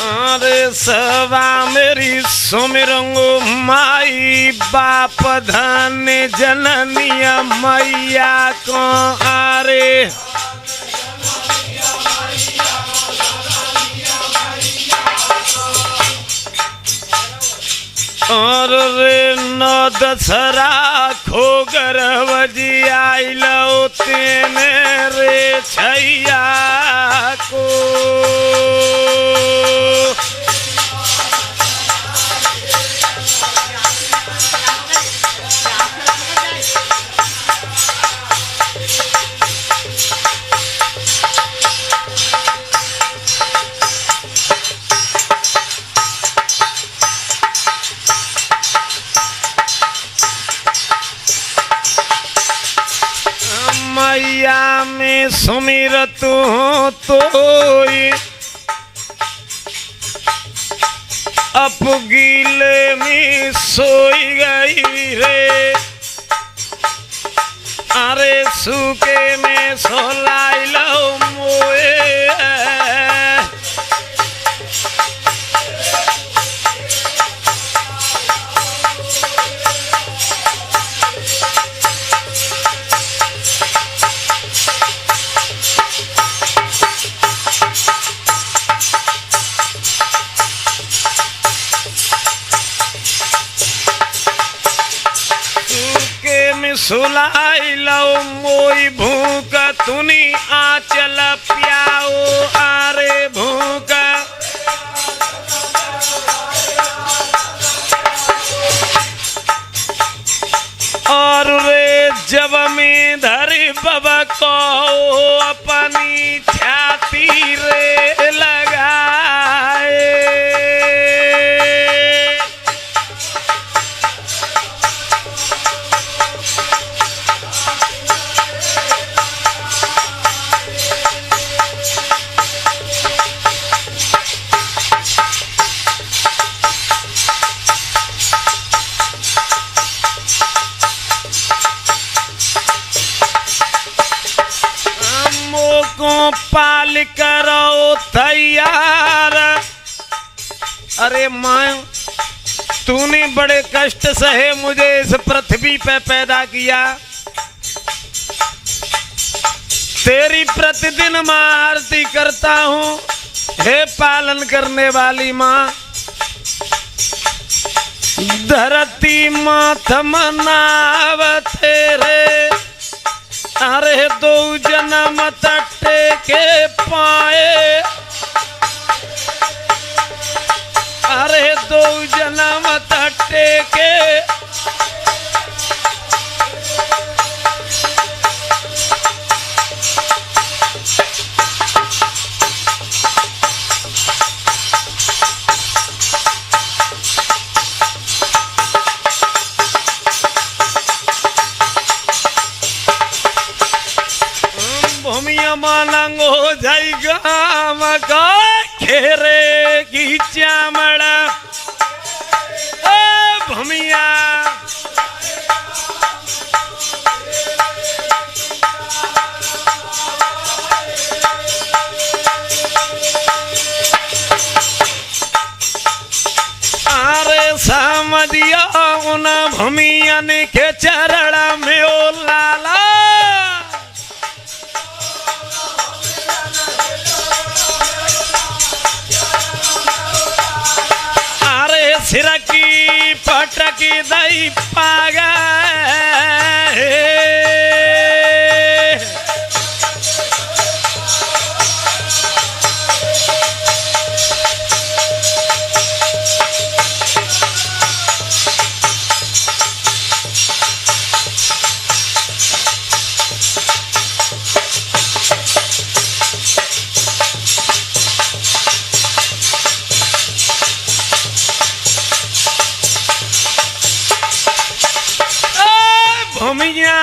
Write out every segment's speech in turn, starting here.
अरे सवा मेरी सुमिरंगो माई बाप धन जननिया मैया को आरे और रे नौ दसरा खो गर्भजी आई लो तेने रे छैया को मैया में सुमिरत हो तो अपगीले में सोई गई रे अरे सूखे में सोलाई लो मोए सुलाई लो मोई भूख तुनी आंचल प्याओ आरे भूख और रे जब में धरी बाबा को अपनी छाती रे लगाए पाल करो तैयार अरे माँ तूने बड़े कष्ट सहे मुझे इस पृथ्वी पे पैदा किया तेरी प्रतिदिन माँ आरती करता हूँ हे पालन करने वाली माँ धरती माथ मनाव तेरे अरे दो जन्म तट्टे के पाए अरे दो जन्म तट्टे के भूमिया मालंग हो जाएगा मका खेरे की चामड़ा भूमिया अरे समझिया उन भूमियन के चरण में ओ लाला सिर की पटकी दई पागा भूमिया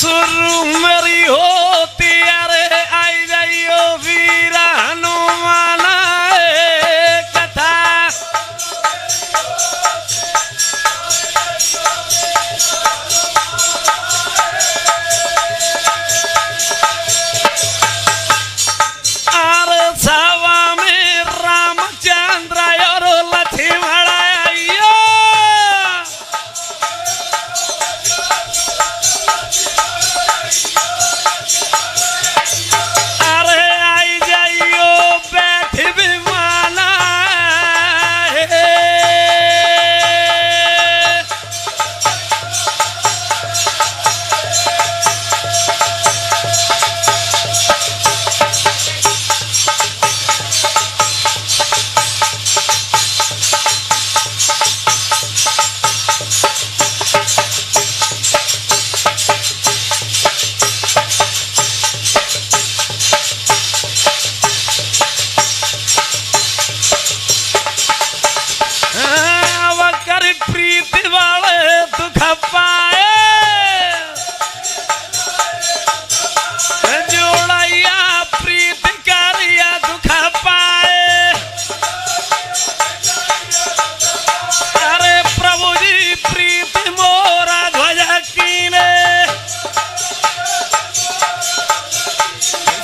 शुरू मेरी होती अरे आई जाइयो वीर हनुमान कथा। अरे सवा में रामचंद्र और लक्ष्मण आइयो। अरे आई जाइयो बैठ विमाना है। कर प्रीति वाले दुख पाए जोड़ैया प्रीति करिया दुख पाए। अरे प्रभु जी प्रीति मोरा ध्वजा कीने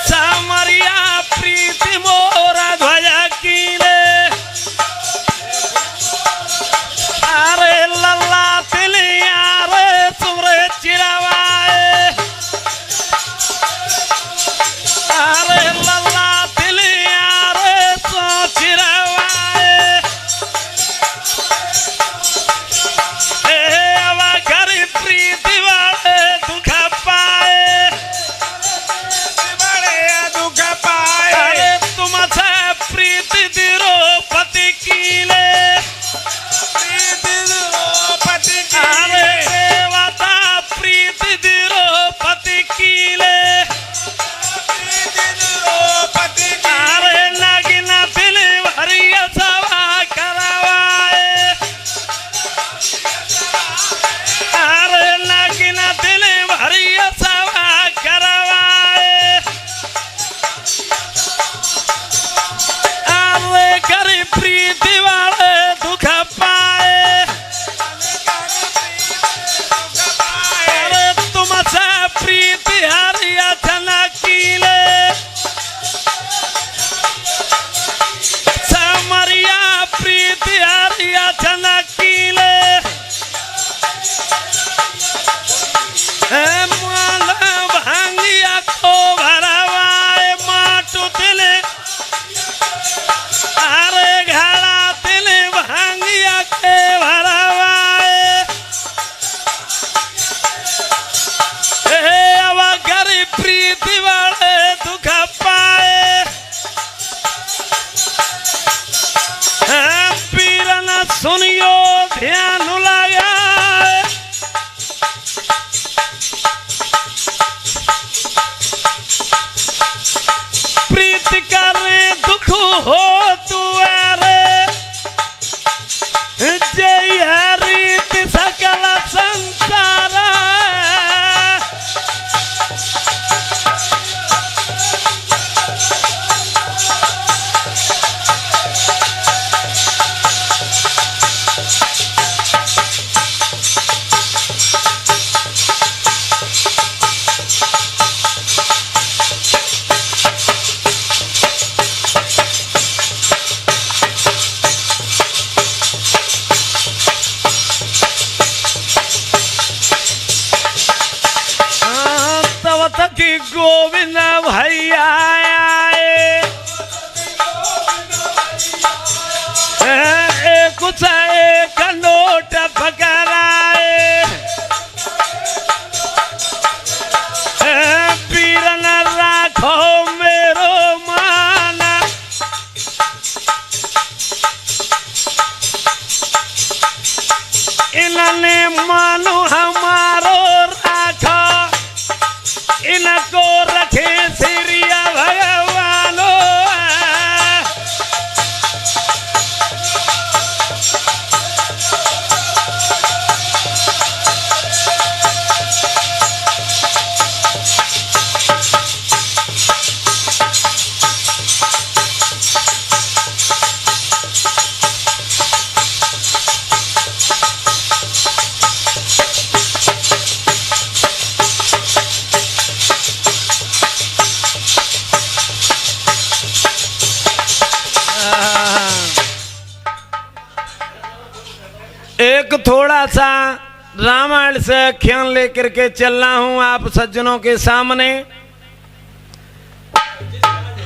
सामरिया प्रीति मोरा ध्वजा कीने। अरे लल्ला तिलिया रे सुरे चिरवाए। अरे लल्ला तिलिया रे सो चिरवाए। अब घर प्रीति वाले दुख पाए बड़े दुख पाए। अरे तुमसे प्रीति द्रौपदी कीले। अरे देवता प्रीति द्रौपदी कीले। अरे नगिना दिल भरिया सभा करवाए। अरे नगिना दिल भरिया सभा करवाए। अरे कर प्रीति वाले दुख पाए। अरे तुमसे प्रीति हरिया कीले। समरिया प्रीति हरिया कीले। माल भांगिया को भरवाए माटू दिले। अरे घड़ा दिले भांगिया के भरवाए। अब घर प्रीति वाले दुख पाए। पीरन सुनियो ध्यान लगाए। प्रीति करे दुख हो तू अरे जय रीत सकल संसार। की गोविंद भैया आए। कुछ एक नोट पकड़ाए। पीरन राखो मेरो माना। इन्होंने मानो हमारो राखो। इनको रखे सिरिया एक थोड़ा सा रामायण से ख्याल लेकर के चल रहा हूं आप सज्जनों के सामने।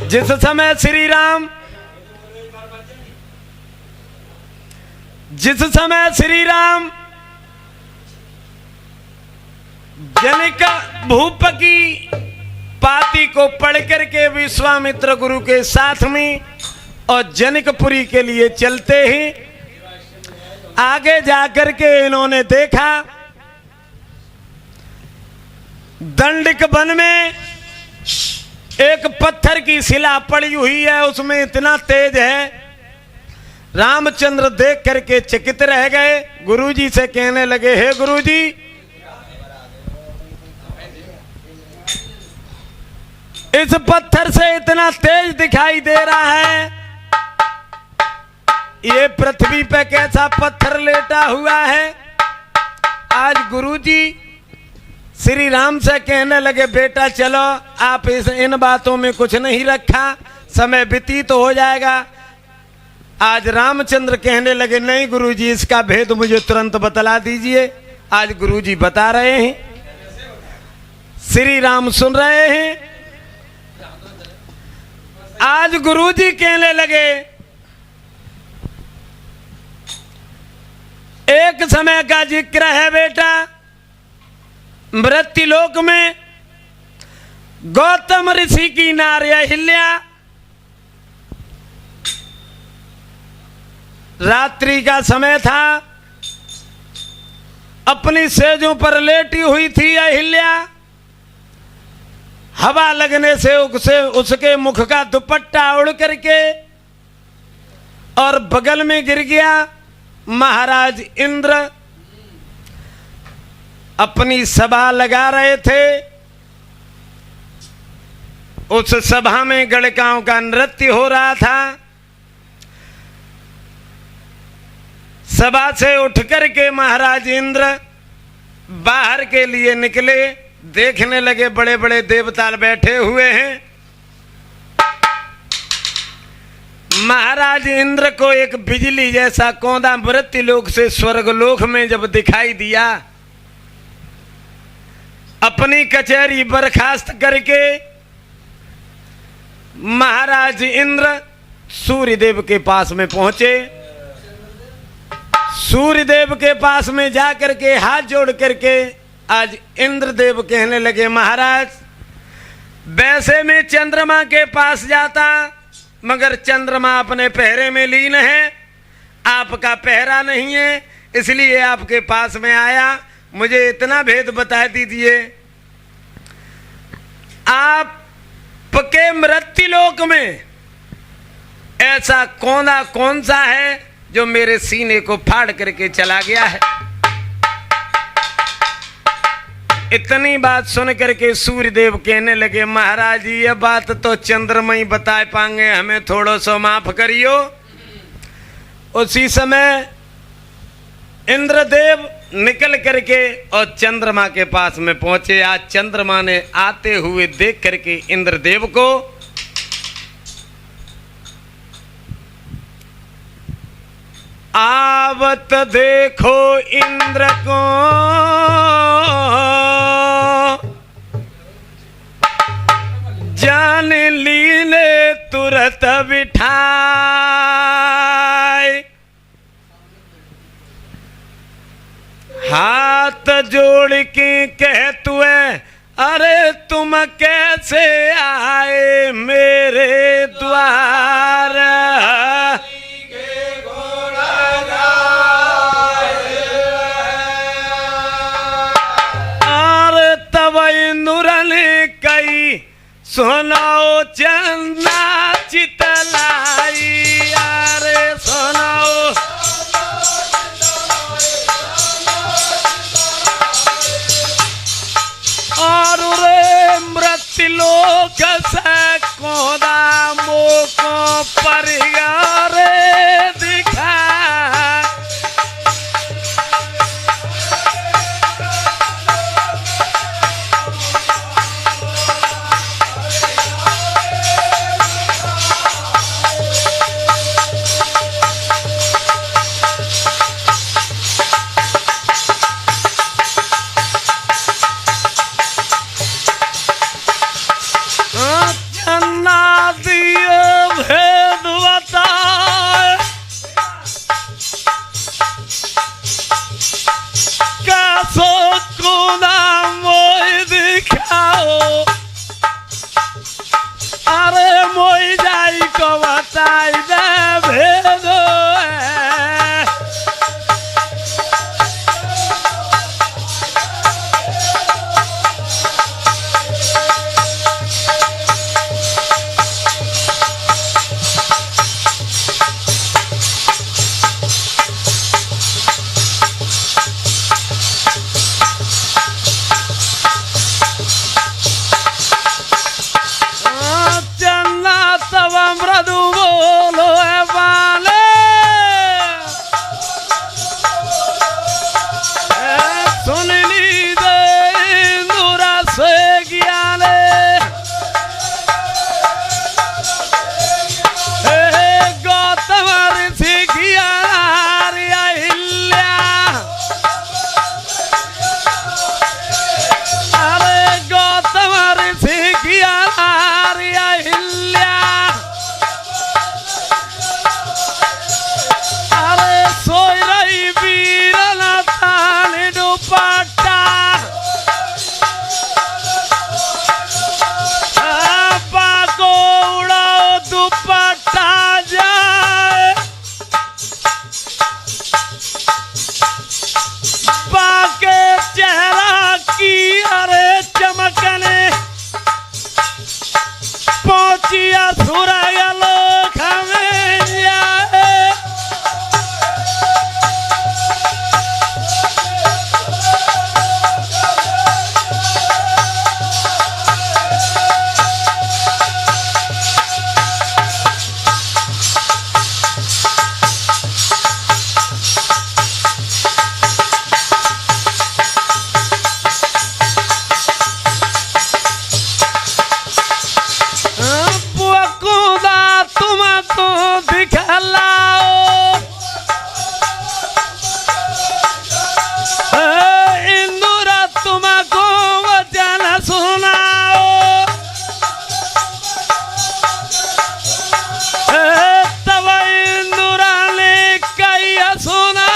जिस समय श्री राम जनिक भूप की पाती को पढ़ करके विश्वामित्र गुरु के साथ में और जनकपुरी के लिए चलते ही आगे जाकर के इन्होंने देखा दंडिक वन में एक पत्थर की शिला पड़ी हुई है, उसमें इतना तेज है। रामचंद्र देख करके चकित रह गए। गुरुजी से कहने लगे, हे गुरुजी, इस पत्थर से इतना तेज दिखाई दे रहा है, ये पृथ्वी पे कैसा पत्थर लेटा हुआ है। आज गुरुजी श्री राम से कहने लगे, बेटा चलो, आप इन बातों में कुछ नहीं रखा, समय व्यतीत हो जाएगा। आज रामचंद्र कहने लगे, नहीं गुरुजी, इसका भेद मुझे तुरंत बतला दीजिए। आज गुरुजी बता रहे हैं, श्री राम सुन रहे हैं। आज गुरुजी कहने लगे, एक समय का जिक्र है बेटा, मृत्युलोक में गौतम ऋषि की नारी अहिल्या रात्रि का समय था, अपनी सेजों पर लेटी हुई थी अहिल्या। हवा लगने से उसके मुख का दुपट्टा उड़ करके और बगल में गिर गया। महाराज इंद्र अपनी सभा लगा रहे थे, उस सभा में गणकाओं का नृत्य हो रहा था। सभा से उठ करके महाराज इंद्र बाहर के लिए निकले, देखने लगे बड़े बड़े देवता बैठे हुए हैं। महाराज इंद्र को एक बिजली जैसा कौंधा मृत्युलोक से स्वर्गलोक में जब दिखाई दिया, अपनी कचहरी बर्खास्त करके महाराज इंद्र सूर्यदेव के पास में पहुंचे। सूर्यदेव के पास में जाकर के हाथ जोड़ करके आज इंद्रदेव कहने लगे, महाराज वैसे में चंद्रमा के पास जाता, मगर चंद्रमा अपने पहरे में लीन है, आपका पहरा नहीं है, इसलिए आपके पास में आया। मुझे इतना भेद बता दीजिए, आपके मृत्युलोक में ऐसा कोना कौन सा है जो मेरे सीने को फाड़ करके चला गया है। इतनी बात सुन करके सूर्यदेव कहने लगे, महाराज जी ये बात तो चंद्रमा ही बता पाएंगे, हमें थोड़ा सा माफ करियो। उसी समय इंद्रदेव निकल करके और चंद्रमा के पास में पहुंचे। आज चंद्रमा ने आते हुए देख करके इंद्रदेव को आवत देखो इंद्र को जान लीने तुरत बिठाए, हाथ जोड़ के कह तुए, अरे तुम कैसे आए मेरे द्वार। और तब इंद्र ने कई सुनाओ चंदा चितलाई, अरे सुनाओ और रे मृत्युलोक से कोदा मोको परिगारे दिखा। अरे मोई जाई को बताई दे भेदो मृदु बोलो बाले सुन ली दे इंदुरा से ज्ञाले गौतम ऋषि ज्ञान हिल्या अरे गौतम ऋषि ज्ञान हिल्या सोई रही वीरना तान दुपट्टा बाको उड़ाओ दुपट्टा जाए बाके चेहरा की अरे चमकने पहुंचिया सुरया लोक हमें जाए तुमको दिखलाओ इंदुरा तुमको वचन सुनाओ तब इंदुरा ने कही सुना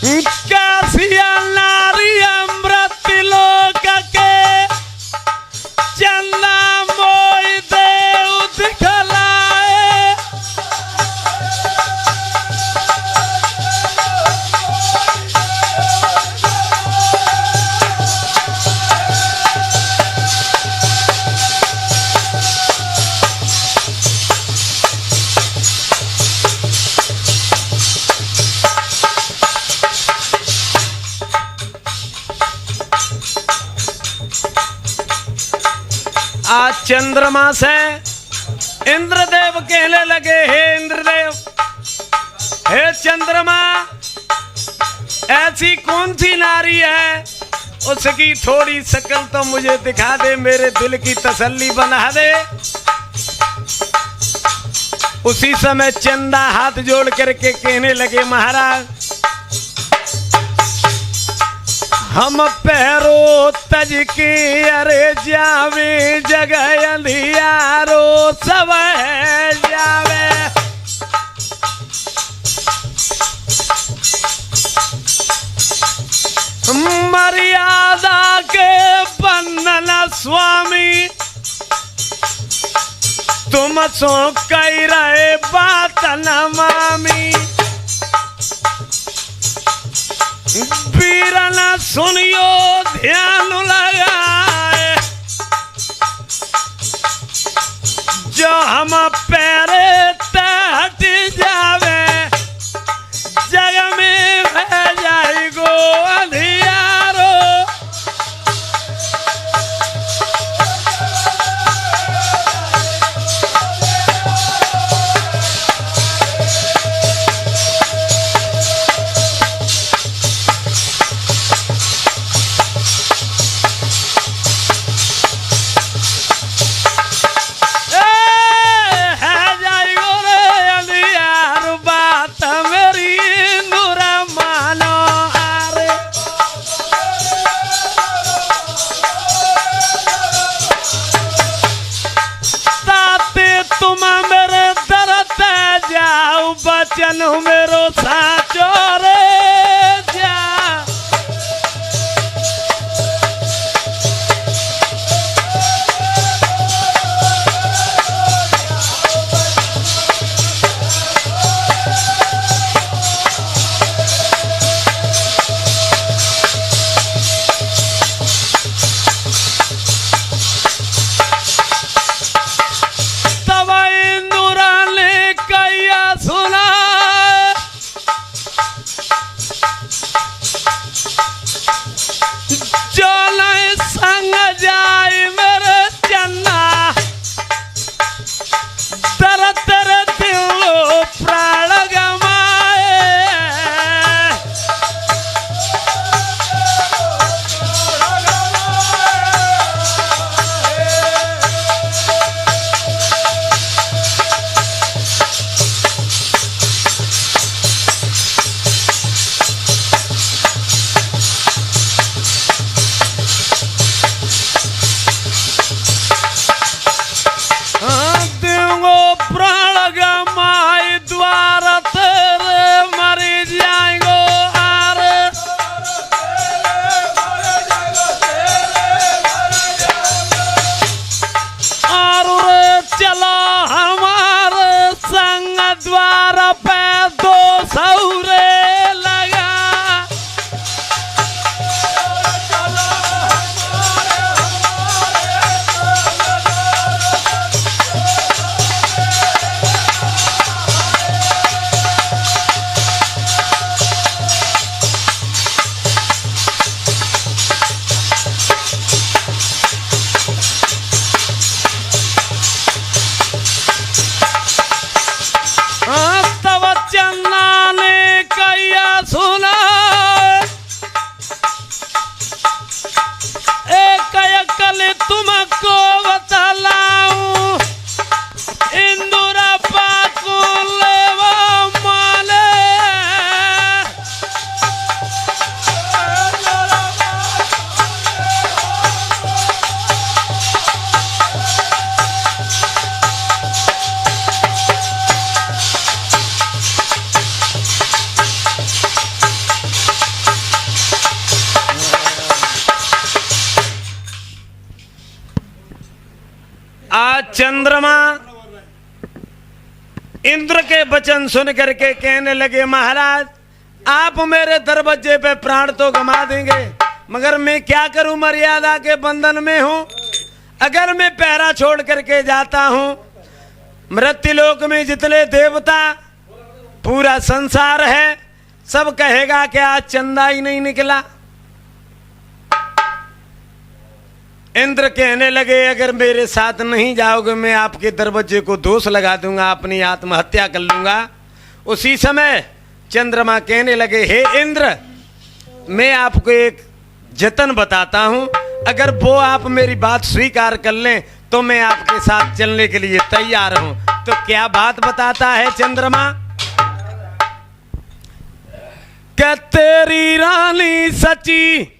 कासिया नारी अमृत लोक के चंदा मोई देव दिखलाए आज चंद्रमा से इंद्रदेव कहने लगे हे इंद्रदेव हे चंद्रमा ऐसी कौन सी नारी है उसकी थोड़ी शक्ल तो मुझे दिखा दे मेरे दिल की तसल्ली बना दे। उसी समय चंदा हाथ जोड़ करके कहने लगे महाराज हम पैरो तज के अरे जावे जगह अंधियारो सब जावे मर्यादा के बंधन स्वामी तुम सो कह रहे बात न मामी वीरना सुनियो ध्यान लगाए जो हम पैरे हट जावे जग में बह जाए गो अंधियारो बचन मेरो साचो रे जा चंद्रमा इंद्र के वचन सुन करके कहने लगे, महाराज आप मेरे दरवाजे पे प्राण तो गंवा देंगे, मगर मैं क्या करूं, मर्यादा के बंधन में हूं। अगर मैं पहरा छोड़ करके जाता हूं, मृत्युलोक में जितने देवता पूरा संसार है सब कहेगा कि आज चंदा ही नहीं निकला। इंद्र कहने लगे, अगर मेरे साथ नहीं जाओगे मैं आपके दरवाजे को दोष लगा दूंगा, अपनी आत्महत्या कर लूंगा। उसी समय चंद्रमा कहने लगे, हे इंद्र मैं आपको एक जतन बताता हूं, अगर वो आप मेरी बात स्वीकार कर लें तो मैं आपके साथ चलने के लिए तैयार हूं। तो क्या बात बताता है चंद्रमा? क्या तेरी रानी सची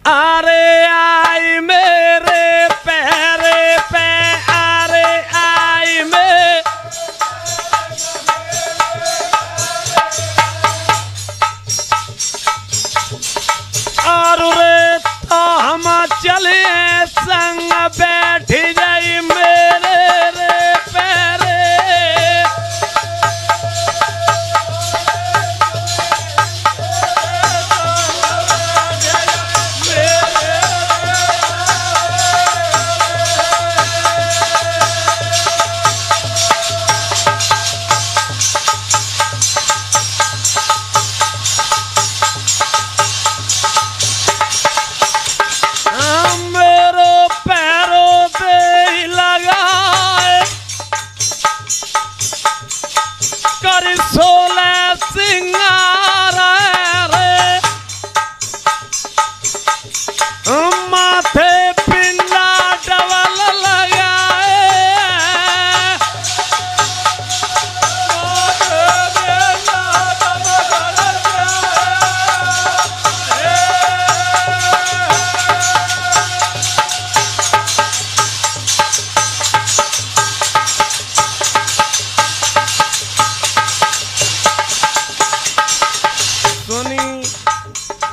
आरे आई मेरे पैरे पे, आरे आई में और रे तो हम चले संग बैठ जाई मेरे रे पैरे।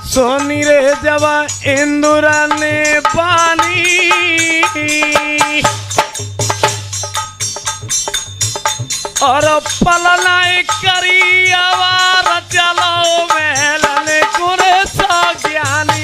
सोनी रे जवा इंदुरा ने पानी और पलनाई करी आवार चलो महलने कुरे सा ज्ञानी।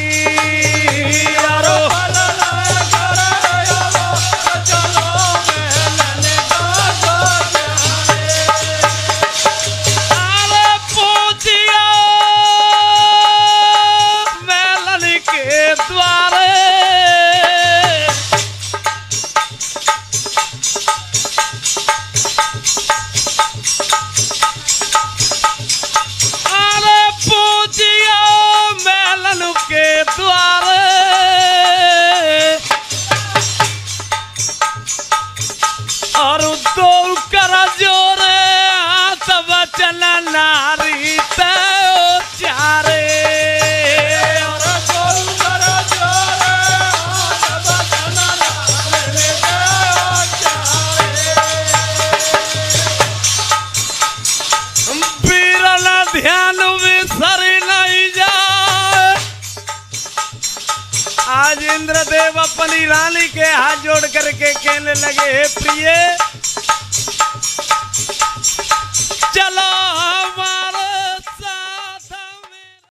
और दो कर जोरे हाथ बचन नारी ते चारे, और दो कर जोरे हाथ बचन नारी ते चारे। बीरल ध्यान विसर नहीं जाए। आज इंद्रदेव अपनी रानी के हाथ जोड़ करके कहने लगे, हे प्रिय चलो